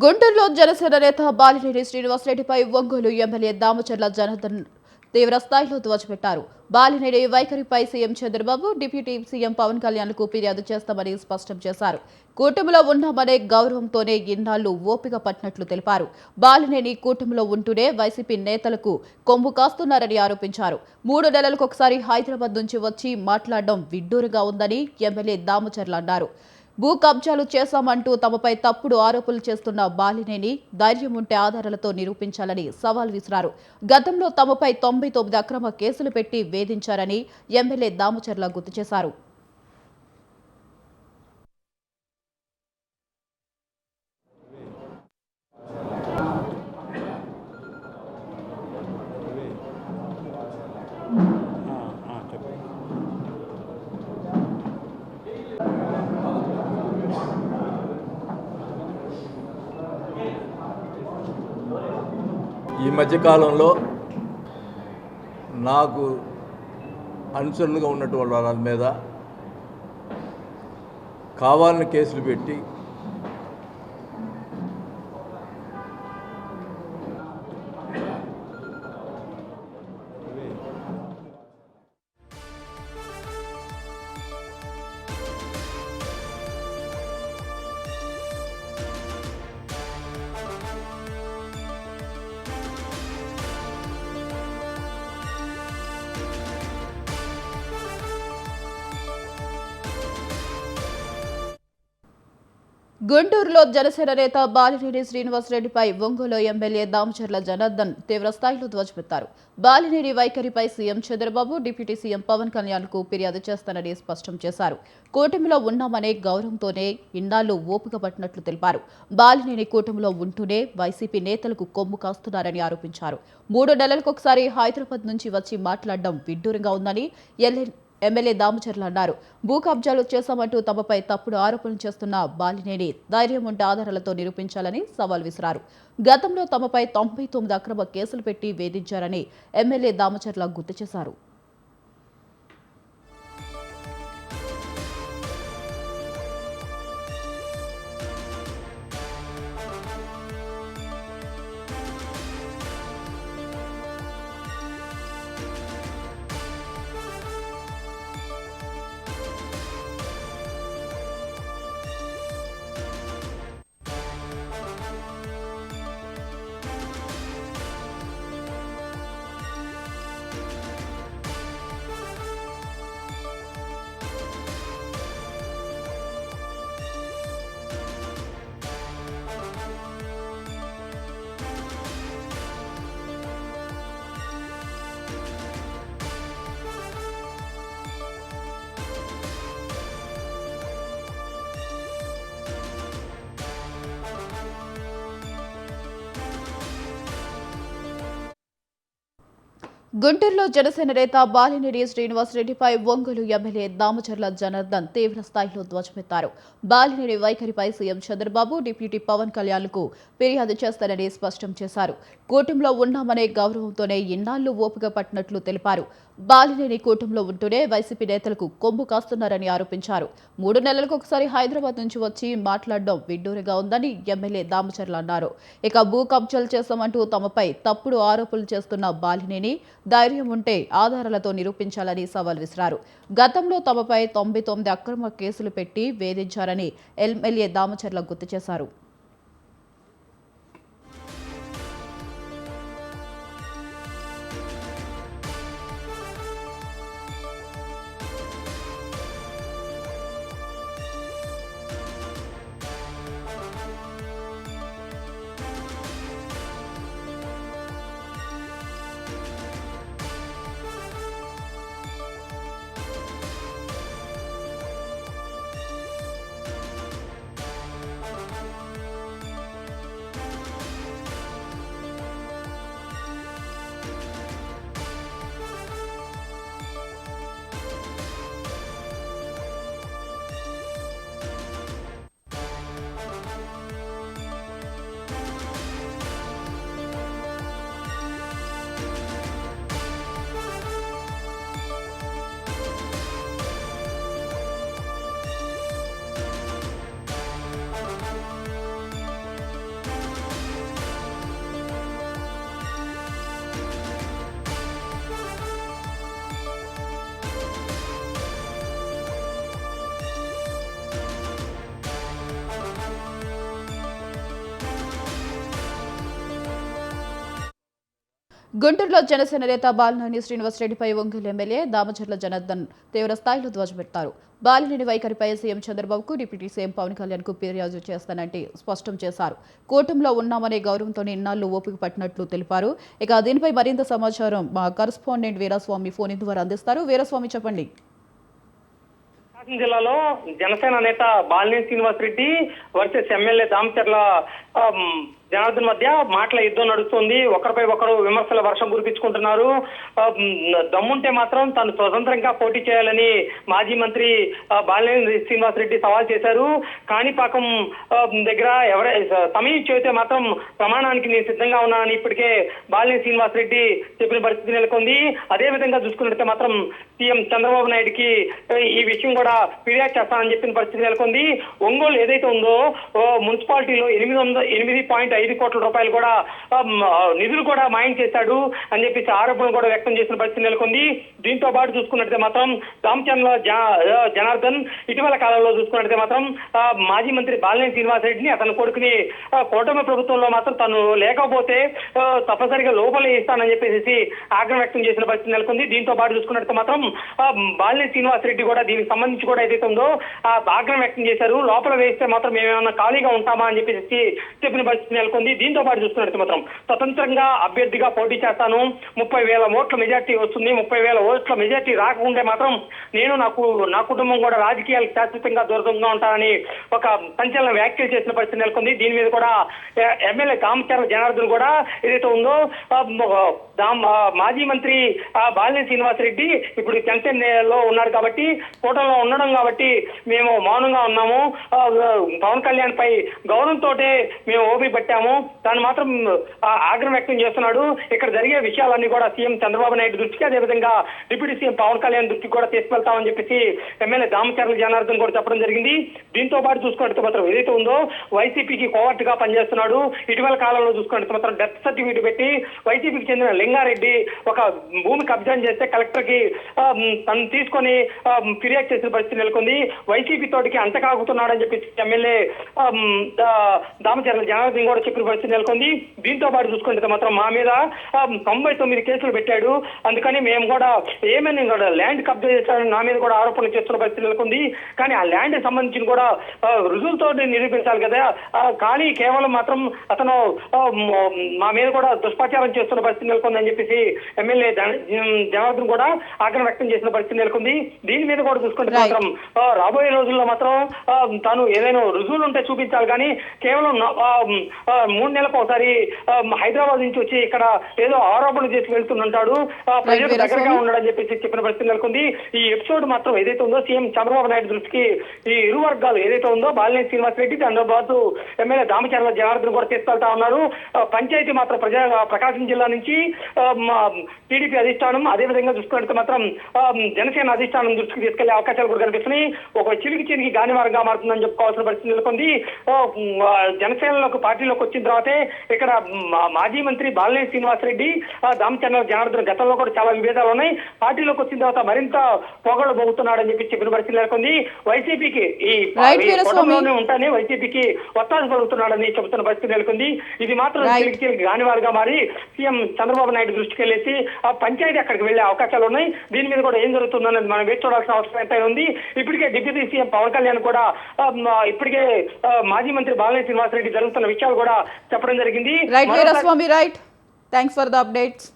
గుంటూరులో జనసేన నేత బాలినేని శ్రీనివాసరెడ్డిపై ఒంగోలు ఎమ్మెల్యే దామచర్ల జనార్దన్ తీవ్ర స్థాయిలో ధ్వజమెత్తారు. బాలినేని వైఖరిపై CM Chandrababu, deputy CM Pawan కళ్యాణ్లకు ఫిర్యాదు చేస్తామని స్పష్టం చేశారు. కూటమిలో ఉన్నామనే గౌరవంతోనే ఇన్నాళ్లు ఓపిక పట్టినట్లు తెలిపారు. బాలినేని కూటమిలో ఉంటూనే వైసీపీ నేతలకు కొమ్ము కాస్తున్నారని ఆరోపించారు. 3 నెలలకొకసారి హైదరాబాద్ నుంచి వచ్చి మాట్లాడడం విడ్డూరుగా ఉందని ఎమ్మెల్యే దామచర్ల అన్నారు. భూ కబ్జాలు చేశామంటూ తమపై తప్పుడు ఆరోపణలు చేస్తున్న బాలినేని ధైర్యం ఉంటే ఆధారాలతో నిరూపించాలని సవాల్ విసిరారు. గతంలో తమపై 99 అక్రమ కేసులు పెట్టి వేధించారని ఎమ్మెల్యే దామచర్ల గుర్తు చేశారు. ఈ మధ్యకాలంలో నాకు అనుచరులుగా ఉన్నటువంటి వాళ్ళ మీద కావాలని కేసులు పెట్టి గుంటూరులో జనసేన నేత బాలినేని శ్రీనివాసరెడ్డిపై ఒంగోలు ఎమ్మెల్యే దామచర్ల జనార్దన్ తీవ్రస్థాయిలో ధ్వజమెత్తారు. బాలినేని వైఖరిపై CM Chandrababu, deputy CM Pawan కళ్యాణ్కు ఫిర్యాదు చేస్తానని స్పష్టం చేశారు. కూటమిలో ఉన్నామనే గౌరవంతోనే ఇన్నాళ్లు ఓపిక పట్టినట్లు తెలిపారు. బాలినేని కూటమిలో ఉంటూనే వైసీపీ నేతలకు కొమ్ము కాస్తున్నారని ఆరోపించారు. 3 నెలలకొకసారి హైదరాబాద్ నుంచి వచ్చి మాట్లాడడం విడ్డూరంగా ఉందని ఎమ్మెల్యే దామచర్ల అన్నారు. భూ కబ్జాలు చేశామంటూ తమపై తప్పుడు ఆరోపణలు చేస్తున్న బాలినేని ధైర్యం ఉంటే ఆధారాలతో నిరూపించాలని సవాల్ విసిరారు. గతంలో తమపై 99 అక్రమ కేసులు పెట్టి వేధించారని ఎమ్మెల్యే దామచర్ల గుర్తు చేశారు. గుంటూరులో జనసేన నేత బాలినేని శ్రీనివాసరెడ్డిపై ఒంగోలు ఎమ్మెల్యే దామచర్ల జనార్దన్ తీవ్ర స్థాయిలో ధ్వజమెత్తారు. బాలినేని వైఖరిపై సీఎం చంద్రబాబు, డిప్యూటీ పవన్ కళ్యాణ్లకు ఫిర్యాదు చేస్తారని స్పష్టం చేశారు. కూటమిలో ఉన్నామనే గౌరవంతోనే ఇన్నాళ్లు ఓపిక పట్టినట్లు తెలిపారు. బాలినేని కూటమిలో ఉంటూనే వైసీపీ నేతలకు కొమ్ము కాస్తున్నారని ఆరోపించారు. 3 నెలలకొకసారి హైదరాబాద్ నుంచి వచ్చి మాట్లాడడం విడ్డూరంగా ఉందని ఎమ్మెల్యే దామచర్ల అన్నారు. ఇక భూ కబ్జాలు చేస్తామంటూ తమపై తప్పుడు ఆరోపణలు చేస్తున్న బాలినేని ధైర్యం ఉంటే ఆధారాలతో నిరూపించాలని సవాల్ విసిరారు. గతంలో తమపై 99 అక్రమ కేసులు పెట్టి వేధించారని ఎమ్మెల్యే దామచర్ల గుర్తు చేశారు. గుంటూరులో జనసేన నేత బాలినేని శ్రీనివాసరెడ్డిపై ఒంగోలు ఎమ్మెల్యే దామచర్ల జనార్దన్ తీవ్ర స్థాయిలో ధ్వజమెత్తారు. బాలినేని వైఖరిపై సీఎం చంద్రబాబుకు డిప్యూటీ సీఎం పవన్ కళ్యాణ్కు ఫిర్యాదు చేస్తానంటే స్పష్టం చేశారు. కూటమిలో ఉన్నామనే గౌరవంతోనే ఇన్నాళ్లు ఓపిక పట్టినట్లు తెలిపారు. ఇక దీనిపై మరింత సమాచారం మా కరెస్పాండెంట్ వీరస్వామి ఫోన్ ద్వారా అందిస్తారు. వీరస్వామి, చెప్పండి. ప్రకాశం జిల్లాలో జనసేన నేత బాలినేని శ్రీనివాసరెడ్డి వర్సెస్ ఎమ్మెల్యే దామచర్ల జనార్దన్ మధ్య మాటల యుద్ధం నడుస్తుంది. ఒకరిపై ఒకరు విమర్శల వర్షం కురిపించుకుంటున్నారు. దమ్ముంటే మాత్రం తాను స్వతంత్రంగా పోటీ చేయాలని మాజీ మంత్రి బాలినేని శ్రీనివాసరెడ్డి సవాల్ చేశారు. కాణిపాకం దగ్గర సమయం చేస్తే మాత్రం ప్రమాణానికి నేను సిద్ధంగా ఉన్నానని ఇప్పటికే బాలినేని శ్రీనివాసరెడ్డి చెప్పిన పరిస్థితి నెలకొంది. అదేవిధంగా చూసుకున్నట్లయితే మాత్రం సీఎం చంద్రబాబు నాయుడికి ఈ విషయం కూడా ఫిర్యాదు చేస్తానని చెప్పిన పరిస్థితి నెలకొంది. ఒంగోలు ఏదైతే ఉందో మున్సిపాలిటీలో 8.5 కోట్ల రూపాయలు కూడా నిధులు కూడా మాయం చేశాడు అని చెప్పేసి ఆరోపణలు కూడా వ్యక్తం చేసిన పరిస్థితి నెలకొంది. దీంతో పాటు చూసుకున్నట్లయితే మాత్రం దామచర్ల జనార్దన్ ఇటీవల కాలంలో చూసుకున్నట్లయితే మాత్రం మాజీ మంత్రి బాలినేని శ్రీనివాసరెడ్డిని అతని కొడుకుని కూటమి ప్రభుత్వంలో మాత్రం తను లేకపోతే తప్పనిసరిగా లోపలే ఇస్తానని చెప్పేసి ఆగ్రహం వ్యక్తం చేసిన పరిస్థితి నెలకొంది. దీంతో పాటు చూసుకున్నట్లయితే మాత్రం బాలినేని శ్రీనివాసరెడ్డి కూడా దీనికి సంబంధించి కూడా ఏదైతే ఉందో ఆగ్రహం వ్యక్తం చేశారు. లోపల వేస్తే మాత్రం మేమేమన్నా ఖాళీగా ఉంటామా అని చెప్పేసి చెప్పిన పరిస్థితి నెలకొంది. దీంతో పాటు చూసుకున్నట్టు మాత్రం స్వతంత్రంగా అభ్యర్థిగా పోటీ చేస్తాను, 30,000 ఓట్ల మెజార్టీ వస్తుంది, 30,000 ఓట్ల మెజార్టీ రాకుంటే మాత్రం నేను నా కుటుంబం కూడా రాజకీయాలకు శాశ్వతంగా దూరంగా ఉంటానని ఒక సంచలన వ్యాఖ్యలు చేసిన పరిస్థితి నెలకొంది. దీని మీద కూడా ఎమ్మెల్యే దామచర్ల జనార్దన్ కూడా ఏదైతే ఉందో మాజీ మంత్రి బాలినేని శ్రీనివాసరెడ్డి ఇప్పుడు జనసేనలో ఉన్నారు కాబట్టి కూటమిలో ఉండడం కాబట్టి మేము మౌనంగా ఉన్నాము, పవన్ కళ్యాణ్ పై గౌరవంతో మేము ఓపి పట్టాము, తాను మాత్రం ఆగ్రహం వ్యక్తం చేస్తున్నాడు. ఇక్కడ జరిగే విషయాలన్నీ కూడా సీఎం చంద్రబాబు నాయుడు దృష్టికి అదేవిధంగా డిప్యూటీ సీఎం పవన్ కళ్యాణ్ దృష్టికి కూడా తీసుకెళ్తామని చెప్పేసి ఎమ్మెల్యే దామచర్ల జనార్దన్ కూడా చెప్పడం జరిగింది. దీంతో పాటు చూసుకున్నట్టు మాత్రం ఏదైతే ఉందో వైసీపీకి కోవర్ట్ గా పనిచేస్తున్నాడు. ఇటీవల కాలంలో చూసుకున్నట్టు మాత్రం డెత్ సర్టిఫికేట్ పెట్టి వైసీపీకి చెందిన లింగారెడ్డి ఒక భూమి కబ్జా చేస్తే కలెక్టర్ కి తను తీసుకొని ఫిర్యాదు చేసిన పరిస్థితి నెలకొంది. వైసీపీ తోటికి అంతకాగుతున్నాడని చెప్పి ఎమ్మెల్యే దామచర్ల జనార్దన్ కూడా చెప్పిన పరిస్థితి నెలకొంది. దీంతో పాటు చూసుకుంటే మాత్రం మా మీద 99 కేసులు పెట్టాడు, అందుకని మేము కూడా ఏమైనా కూడా ల్యాండ్ కబ్జా చేశాడని నా మీద కూడా ఆరోపణలు చేస్తున్న పరిస్థితి నెలకొంది. కానీ ఆ ల్యాండ్ సంబంధించిన కూడా రుజువులతో నిరూపించాలి కదా, కానీ కేవలం మాత్రం అతను మా మీద కూడా దుష్ప్రచారం చేస్తున్న పరిస్థితి నెలకొంది అని చెప్పేసి ఎమ్మెల్యే జనార్దన్ కూడా ఆగ్రహం వ్యక్తం చేసిన పరిస్థితి నెలకొంది. దీని మీద కూడా చూసుకుంటే మాత్రం రాబోయే రోజుల్లో మాత్రం తాను ఏదైనా రుజువులు ఉంటే చూపించాలి, కానీ కేవలం 3 నెలలకు ఒకసారి హైదరాబాద్ నుంచి వచ్చి ఇక్కడ ఏదో ఆరోపణలు చేసి వెళ్తుంటాడు, ప్రజలకు దగ్గరగా ఉండడని చెప్పేసి చెప్పిన పరిస్థితి నెలకొంది. ఈ ఎపిసోడ్ మాత్రం ఏదైతే ఉందో సీఎం చంద్రబాబు నాయుడు దృష్టికి ఈ ఇరు వర్గాలు ఏదైతే ఉందో బాలినేని శ్రీనివాసరెడ్డి దాంతో పాటు ఎమ్మెల్యే దామచర్ల జనార్దన్ కూడా తీసుకెళ్తా ఉన్నారు. పంచాయతీ మాత్రం ప్రకాశం జిల్లా నుంచి టీడీపీ అధిష్టానం అదేవిధంగా చూసుకుంటే మాత్రం జనసేన అధిష్టానం దృష్టికి తీసుకెళ్లే అవకాశాలు కూడా కనిపిస్తున్నాయి. ఒక చిరికి గానివారంగా మారుతుందని చెప్పుకోవాల్సిన పరిస్థితి నెలకొంది. జనసేనలోకి పార్టీలోకి వచ్చిన తర్వాతే ఇక్కడ మాజీ మంత్రి బాలినేని శ్రీనివాసరెడ్డి దామచర్ల జనార్దన్ గతంలో కూడా చాలా విభేదాలు ఉన్నాయి. పార్టీలోకి వచ్చిన తర్వాత మరింత పొగలు పోగుతున్నాడని చెప్పిన పరిస్థితి నెలకొంది. వైసీపీకి ఈ కుటుంబంలోనే ఉంటానే వైసీపీకి ఒత్తాసు పలుకుతున్నాడని చెబుతున్న పరిస్థితి నెలకొంది. ఇది మాత్రం చిలికి గానివారుగా మారి సీఎం చంద్రబాబు నాయుడు దృష్టికి వెళ్ళేసి ఆ పంచాయతీ అక్కడికి వెళ్లే అవకాశాలు ఉన్నాయి. దీని మీద కూడా ఏం జరుగుతుందన్నది మనం వేచి చూడాల్సిన అవసరం ఎంత ఉంది. ఇప్పటికే డిప్యూటీ సీఎం పవన్ కళ్యాణ్ కూడా ఇప్పటికే మాజీ మంత్రి బాలినేని శ్రీనివాసరెడ్డి జరుగుతున్న విషయాలు కూడా చెప్పడం జరిగింది. Right Veeraswamy, right. Thanks for the updates.